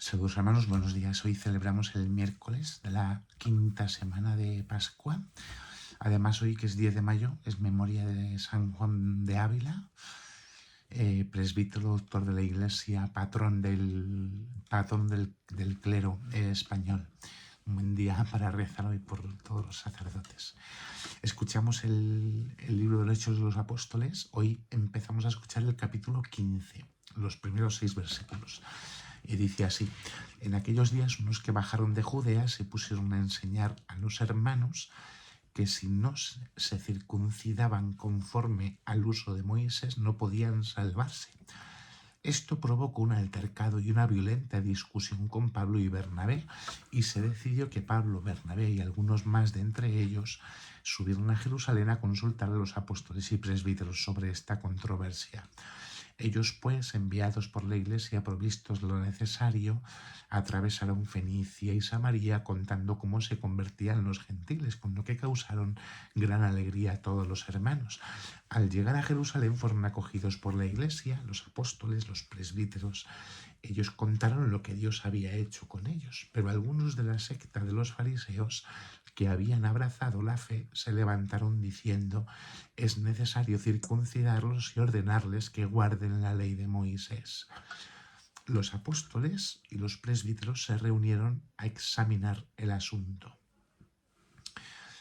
Saludos hermanos, buenos días. Hoy celebramos el miércoles de la quinta semana de Pascua. Además, hoy que es 10 de mayo, es memoria de San Juan de Ávila, presbítero, doctor de la Iglesia, patrón del clero español. Un buen día para rezar hoy por todos los sacerdotes. Escuchamos el libro de los Hechos de los Apóstoles. Hoy empezamos a escuchar el capítulo 15, los primeros 6 versículos. Y dice así: en aquellos días unos que bajaron de Judea se pusieron a enseñar a los hermanos que si no se circuncidaban conforme al uso de Moisés no podían salvarse. Esto provocó un altercado y una violenta discusión con Pablo y Bernabé, y se decidió que Pablo, Bernabé y algunos más de entre ellos subieron a Jerusalén a consultar a los apóstoles y presbíteros sobre esta controversia. Ellos, pues, enviados por la Iglesia, provistos lo necesario, atravesaron Fenicia y Samaria contando cómo se convertían los gentiles, con lo que causaron gran alegría a todos los hermanos. Al llegar a Jerusalén fueron acogidos por la Iglesia, los apóstoles, los presbíteros. Ellos contaron lo que Dios había hecho con ellos, pero algunos de la secta de los fariseos que habían abrazado la fe se levantaron diciendo: es necesario circuncidarlos y ordenarles que guarden la ley de Moisés. Los apóstoles y los presbíteros se reunieron a examinar el asunto.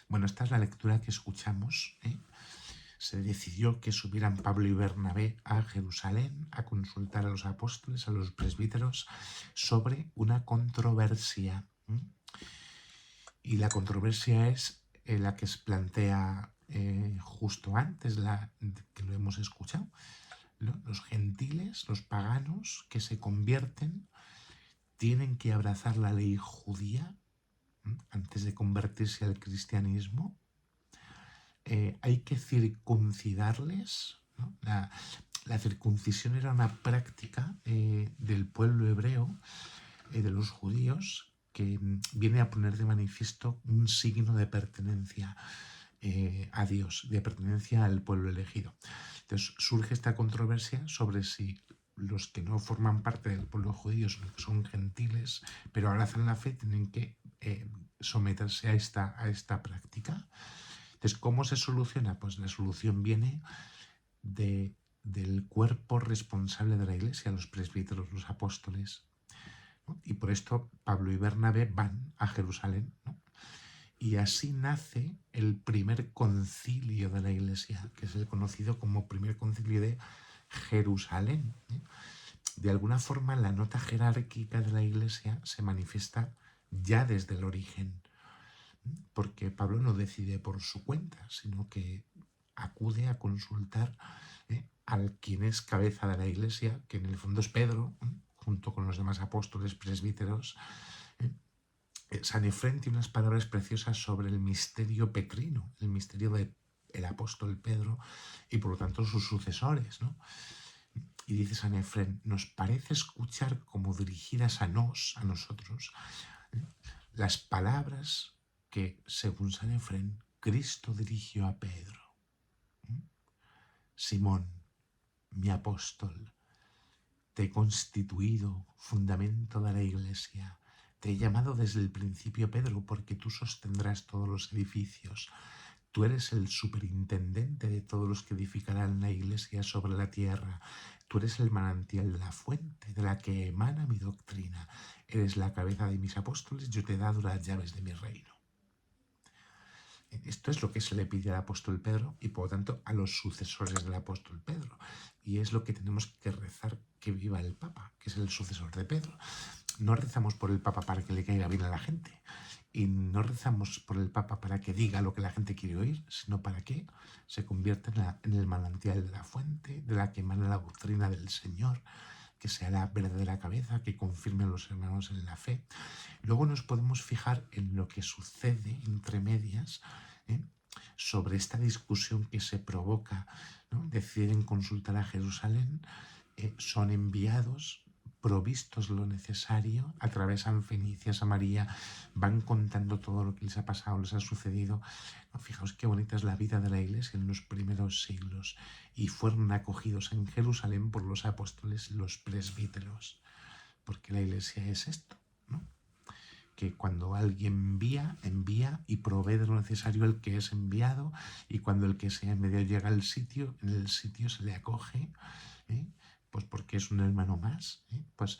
Bueno, esta es la lectura que escuchamos. Se decidió que subieran Pablo y Bernabé a Jerusalén a consultar a los apóstoles, a los presbíteros, sobre una controversia. Y la controversia es la que se plantea justo antes, que lo hemos escuchado, ¿no? Los gentiles, los paganos que se convierten, tienen que abrazar la ley judía antes de convertirse al cristianismo. Hay que circuncidarles, ¿no? La circuncisión era una práctica del pueblo hebreo, de los judíos, que viene a poner de manifiesto un signo de pertenencia a Dios, de pertenencia al pueblo elegido. Entonces surge esta controversia sobre si los que no forman parte del pueblo judío, son gentiles, pero abrazan la fe, tienen que someterse a esta práctica. Entonces, ¿cómo se soluciona? Pues la solución viene del cuerpo responsable de la Iglesia, los presbíteros, los apóstoles, ¿no? Y por esto Pablo y Bernabé van a Jerusalén, ¿no? Y así nace el primer concilio de la Iglesia, que es el conocido como primer concilio de Jerusalén. De alguna forma, la nota jerárquica de la Iglesia se manifiesta ya desde el origen, porque Pablo no decide por su cuenta, sino que acude a consultar al quien es cabeza de la Iglesia, que en el fondo es Pedro, junto con los demás apóstoles, presbíteros. San Efrén tiene unas palabras preciosas sobre el misterio petrino, el misterio del apóstol Pedro y por lo tanto sus sucesores, ¿no? Y dice San Efrén: nos parece escuchar como dirigidas a nosotros, las palabras que, según San Efrén, Cristo dirigió a Pedro. Simón, mi apóstol, te he constituido fundamento de la Iglesia. Te he llamado desde el principio, Pedro, porque tú sostendrás todos los edificios. Tú eres el superintendente de todos los que edificarán la Iglesia sobre la tierra. Tú eres el manantial de la fuente de la que emana mi doctrina. Eres la cabeza de mis apóstoles, yo te he dado las llaves de mi reino. Esto es lo que se le pide al apóstol Pedro y por lo tanto a los sucesores del apóstol Pedro. Y es lo que tenemos que rezar: que viva el Papa, que es el sucesor de Pedro. No rezamos por el Papa para que le caiga bien a la gente, y no rezamos por el Papa para que diga lo que la gente quiere oír, sino para que se convierta en el manantial de la fuente de la que emana la doctrina del Señor, que sea la verdadera cabeza, que confirme a los hermanos en la fe. Luego nos podemos fijar en lo que sucede entre medias, sobre esta discusión que se provoca, ¿no? Deciden consultar a Jerusalén, son enviados, provistos lo necesario, atravesan Fenicia, Samaria, van contando todo lo que les ha pasado, les ha sucedido. No, fijaos qué bonita es la vida de la Iglesia en los primeros siglos. Y fueron acogidos en Jerusalén por los apóstoles y los presbíteros, porque que la Iglesia es esto, ¿no? Que cuando alguien envía y provee de lo necesario el que es enviado, y cuando el que sea enviado llega al sitio, en el sitio se le acoge, pues porque es un hermano más. Pues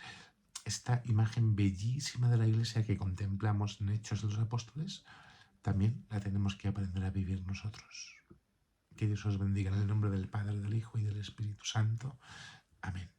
esta imagen bellísima de la Iglesia que contemplamos en Hechos de los Apóstoles, también la tenemos que aprender a vivir nosotros. Que Dios os bendiga en el nombre del Padre, del Hijo y del Espíritu Santo. Amén.